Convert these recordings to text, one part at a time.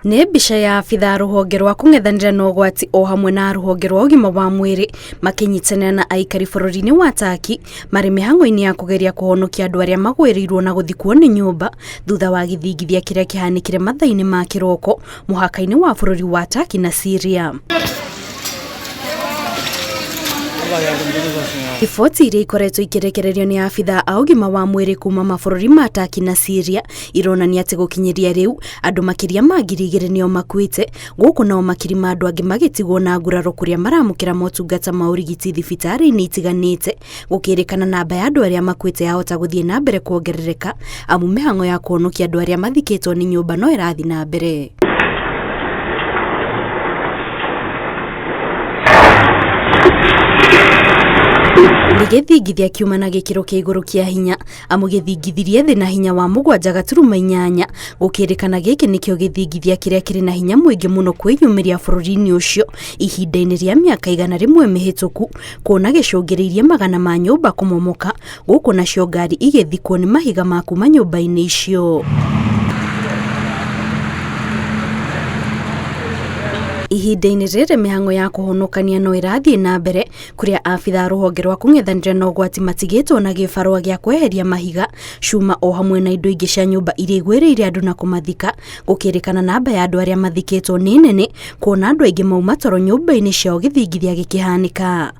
Nĩ mbica ya abitha rũhonge rwa kũng'ethanĩra na ũgwati o hamwe na rũhonge rwa ũgima wa mwĩrĩ makĩnyitanĩra na aikari bũrũri-inĩ wa Turkey marĩ mĩhang'o-inĩ ya kũgeria kũhonokia andũ arĩa magwĩrĩirwo na gũthikwo nĩ nyũmba thutha wa gĩthingithia kĩrĩa kĩhanĩkire mathaa-inĩ ma kĩroko mũhaka-inĩ wa bũrũri wa Turkey na Syria. Riboti iria ikoretwo ikirekererio ni abitha a ũgima wa mwĩrĩ kuma mabũrũri ma Turkey na Syria ironania atĩ gũkinyeria rĩu andũ makĩria ma 2,000 nĩo makuĩte, gũkũ nao makiri ma andũ angĩ magĩtigwo na nguraro kũrĩa maramũkĩra motungata ma ũrigiti thibitarĩ-inĩ itiganĩte, gũkĩrĩkana namba ya andũ arĩa makuĩte yahota gũthiĩ na mbere kuongerereka amu mĩhang'o ya kũhonokia andũ arĩa mathikĩtwo nĩ nyũmba no ĩrathiĩ na mbere. Gĩthingithia kiuma na gĩkĩro kĩa igũrũ kĩa hinya amu gĩthingithirie thĩ na hinya wa 7.8 gũkĩrĩkana gĩkĩ nĩkĩo gĩthingithia kĩrĩa kĩrĩ na hinya mũingĩ mũno kwĩyumĩria bũrũri-inĩ ũcio ihinda-inĩ rĩa mĩaka 100 mĩhĩtũku, kuona gĩcũngĩrĩirie magana ma nyũmba kũmomoka, gũkũ nacio ngari igĩthikwo nĩ mahiga ma kuma nyũmba-inĩ icio. Ihinda-inĩ rĩrĩ mĩhang'o ya kũhonokania no ĩrathiĩ na mbere kũrĩa abitha rũhonge rwa kũng'ethanĩra na ũgwati matigĩtwo na gĩbarũa gĩa kweheria mahiga, cuma o hamwe na indo ingĩ cia nyũmba iria igwĩrĩire andũ na kũmathika, gũkĩrĩkana namba ya andũ arĩa mathikĩtwo nĩ nene, kuona andũ aingĩ mauma toro nyũmba-inĩ ciao gĩthingithia gĩkĩhanĩka.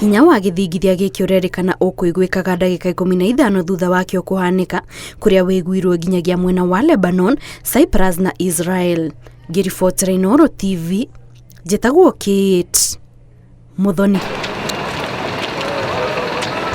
Hinya wa gĩthingithia gĩkĩ ũrerĩkana ũkũigwĩkaga ndagĩka 15 thutha wakĩo kũhanĩka, kũrĩa wĩiguirwo nginyagia mwena wa Lebanon, Cyprus na Israel. Ngĩribotera Inooro TV, njĩtagwo Kate Muthoni.